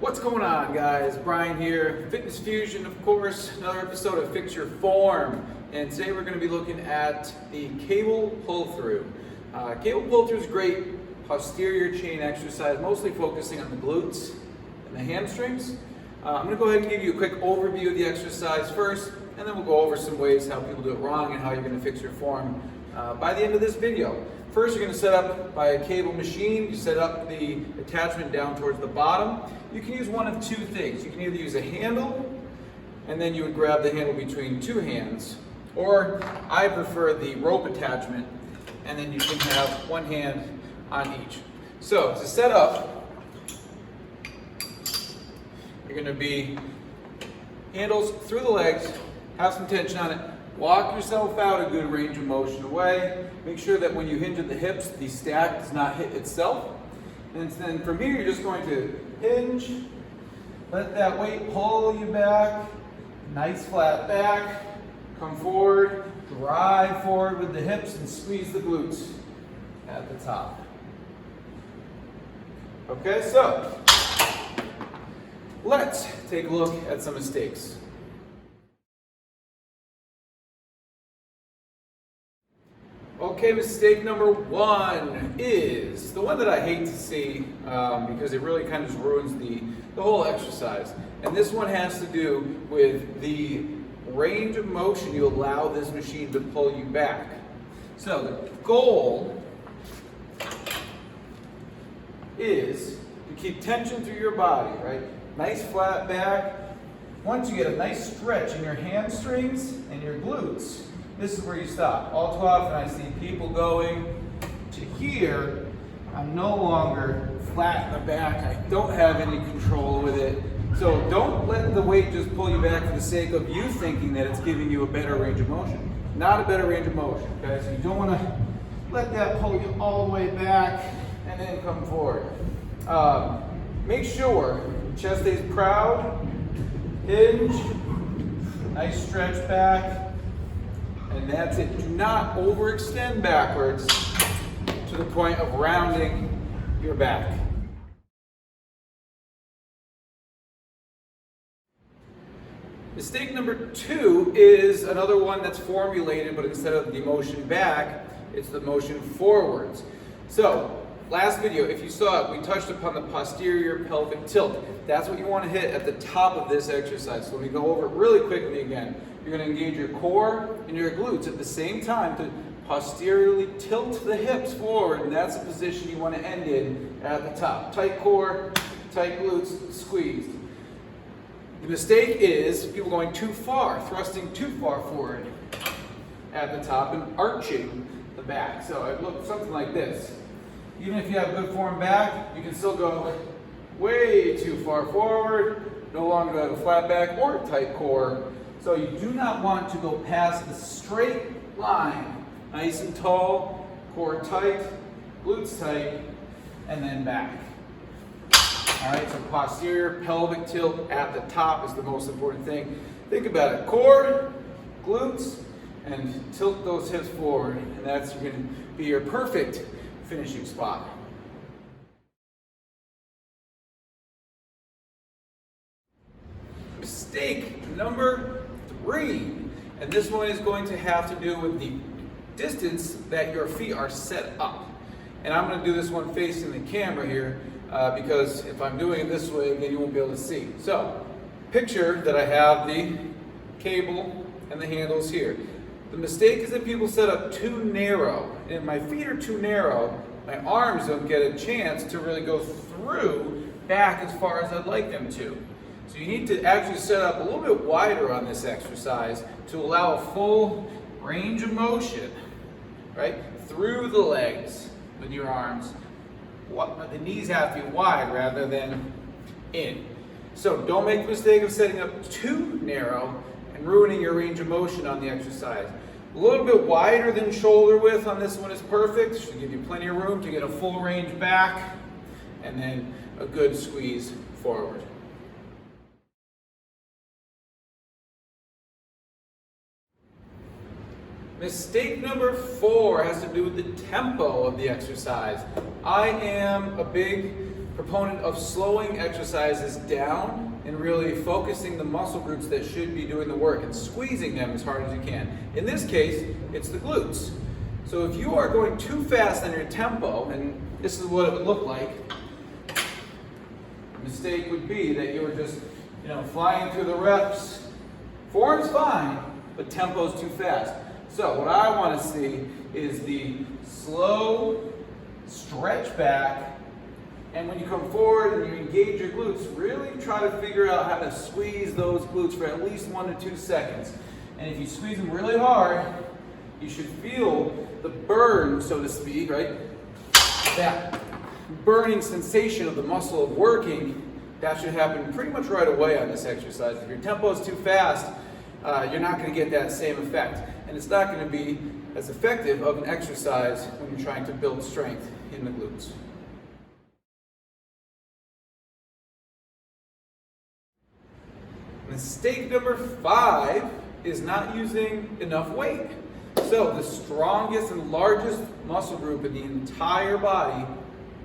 What's going on, guys? Brian here, Fitness Fusion, of course, another episode of Fix Your Form. And today we're going to be looking at the cable pull-through. Cable pull-through is a great posterior chain exercise, mostly focusing on the glutes and the hamstrings. I'm going to go ahead and give you a quick overview of the exercise first, and then we'll go over some ways how people do it wrong and how you're going to fix your form by the end of this video. First, you're going to set up by a cable machine. You set up the attachment down towards the bottom. You can use one of two things. You can either use a handle, and then you would grab the handle between two hands, or I prefer the rope attachment, and then you can have one hand on each. So to set up, you're going to be handles through the legs, have some tension on it, walk yourself out a good range of motion away. Make sure that when you hinge at the hips, the stack does not hit itself. And then from here, you're just going to hinge, let that weight pull you back, nice flat back, come forward, drive forward with the hips and squeeze the glutes at the top. Okay, so let's take a look at some mistakes. Okay, mistake number one is the one that I hate to see because it really kind of just ruins the whole exercise. And this one has to do with the range of motion you allow this machine to pull you back. So the goal is to keep tension through your body, right? Nice flat back. Once you get a nice stretch in your hamstrings and your glutes, this is where you stop. All too often I see people going to here. I'm no longer flat in the back. I don't have any control with it. So don't let the weight just pull you back for the sake of you thinking that it's giving you a better range of motion. Not a better range of motion, okay? So you don't want to let that pull you all the way back and then come forward. Make sure chest stays proud, hinge, nice stretch back. And that's it. Do not overextend backwards to the point of rounding your back. Mistake number two is another one that's formulated, but instead of the motion back, it's the motion forwards. So, last video, if you saw it, we touched upon the posterior pelvic tilt. That's what you want to hit at the top of this exercise. So let me go over it really quickly again. You're going to engage your core and your glutes at the same time to posteriorly tilt the hips forward, and that's the position you want to end in at the top. Tight core, tight glutes, squeezed. The mistake is people going too far, thrusting too far forward at the top and arching the back. So it looks something like this. Even if you have good form back, you can still go way too far forward, no longer have a flat back or a tight core. So you do not want to go past the straight line. Nice and tall, core tight, glutes tight, and then back. All right, so posterior pelvic tilt at the top is the most important thing. Think about it, core, glutes, and tilt those hips forward. And that's going to be your perfect finishing spot. Mistake number three, and this one is going to have to do with the distance that your feet are set up. And I'm going to do this one facing the camera here because if I'm doing it this way, then you won't be able to see. So, picture that I have the cable and the handles here. The mistake is that people set up too narrow. And if my feet are too narrow, my arms don't get a chance to really go through back as far as I'd like them to. So you need to actually set up a little bit wider on this exercise to allow a full range of motion, right, through the legs with your arms. The knees have to be wide rather than in. So don't make the mistake of setting up too narrow and ruining your range of motion on the exercise. A little bit wider than shoulder width on this one is perfect. Should give you plenty of room to get a full range back and then a good squeeze forward. Mistake number 4 has to do with the tempo of the exercise. I am a big proponent of slowing exercises down and really focusing the muscle groups that should be doing the work and squeezing them as hard as you can. In this case, it's the glutes. So if you are going too fast on your tempo, and this is what it would look like, the mistake would be that you were just, flying through the reps. Form's fine, but tempo's too fast. So what I want to see is the slow stretch back, and when you come forward and you engage your glutes, really try to figure out how to squeeze those glutes for at least 1 to 2 seconds. And if you squeeze them really hard, you should feel the burn, so to speak, right? That burning sensation of the muscle of working, that should happen pretty much right away on this exercise. If your tempo is too fast, you're not going to get that same effect. And it's not going to be as effective of an exercise when you're trying to build strength in the glutes. Mistake number 5 is not using enough weight. So the strongest and largest muscle group in the entire body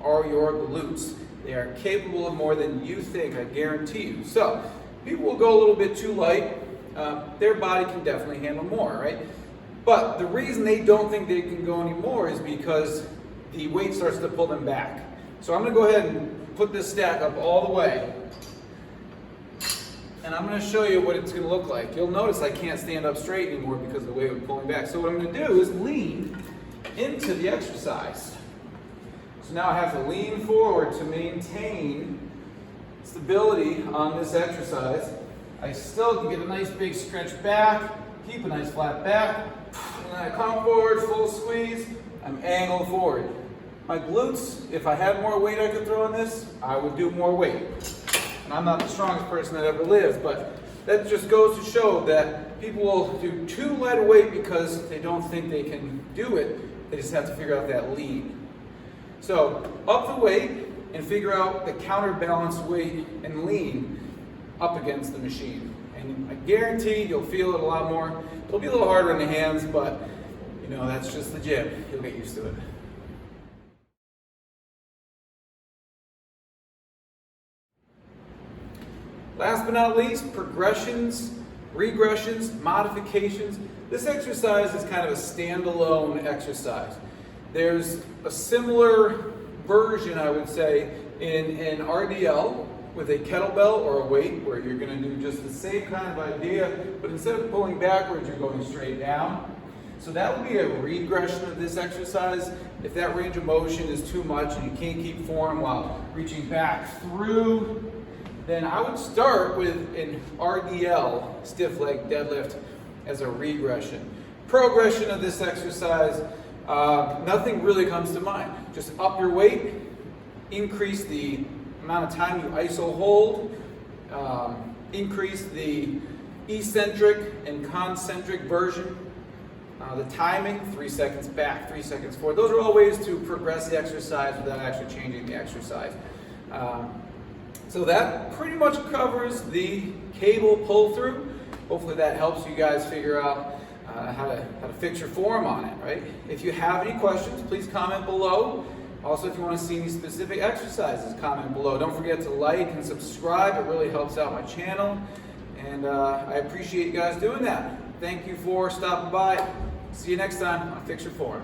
are your glutes. They are capable of more than you think, I guarantee you. So people will go a little bit too light. Their body can definitely handle more, right? But the reason they don't think they can go any more is because the weight starts to pull them back. So I'm going to go ahead and put this stack up all the way. And I'm going to show you what it's going to look like. You'll notice I can't stand up straight anymore because of the weight was pulling back. So what I'm going to do is lean into the exercise. So now I have to lean forward to maintain stability on this exercise. I still can get a nice big stretch back, keep a nice flat back, and then I come forward, full squeeze, I'm angled forward. My glutes, if I had more weight I could throw on this, I would do more weight. And I'm not the strongest person that ever lived, but that just goes to show that people will do too light a weight because they don't think they can do it. They just have to figure out that lean. So up the weight and figure out the counterbalance weight and lean up against the machine. And I guarantee you'll feel it a lot more. It'll be a little harder in the hands, but that's just the gym. You'll get used to it. Last but not least, progressions, regressions, modifications. This exercise is kind of a standalone exercise. There's a similar version, I would say, in an RDL with a kettlebell or a weight where you're going to do just the same kind of idea, but instead of pulling backwards, you're going straight down. So that would be a regression of this exercise. If that range of motion is too much and you can't keep form while reaching back through, then I would start with an RDL, stiff leg deadlift, as a regression. Progression of this exercise, nothing really comes to mind. Just up your weight, increase the amount of time you iso hold, increase the eccentric and concentric version, the timing, 3 seconds back, 3 seconds forward. Those are all ways to progress the exercise without actually changing the exercise. So that pretty much covers the cable pull through. Hopefully that helps you guys figure out how to fix your form on it, right? If you have any questions, please comment below. Also, if you want to see any specific exercises, comment below. Don't forget to like and subscribe. It really helps out my channel. And I appreciate you guys doing that. Thank you for stopping by. See you next time on Fix Your Form.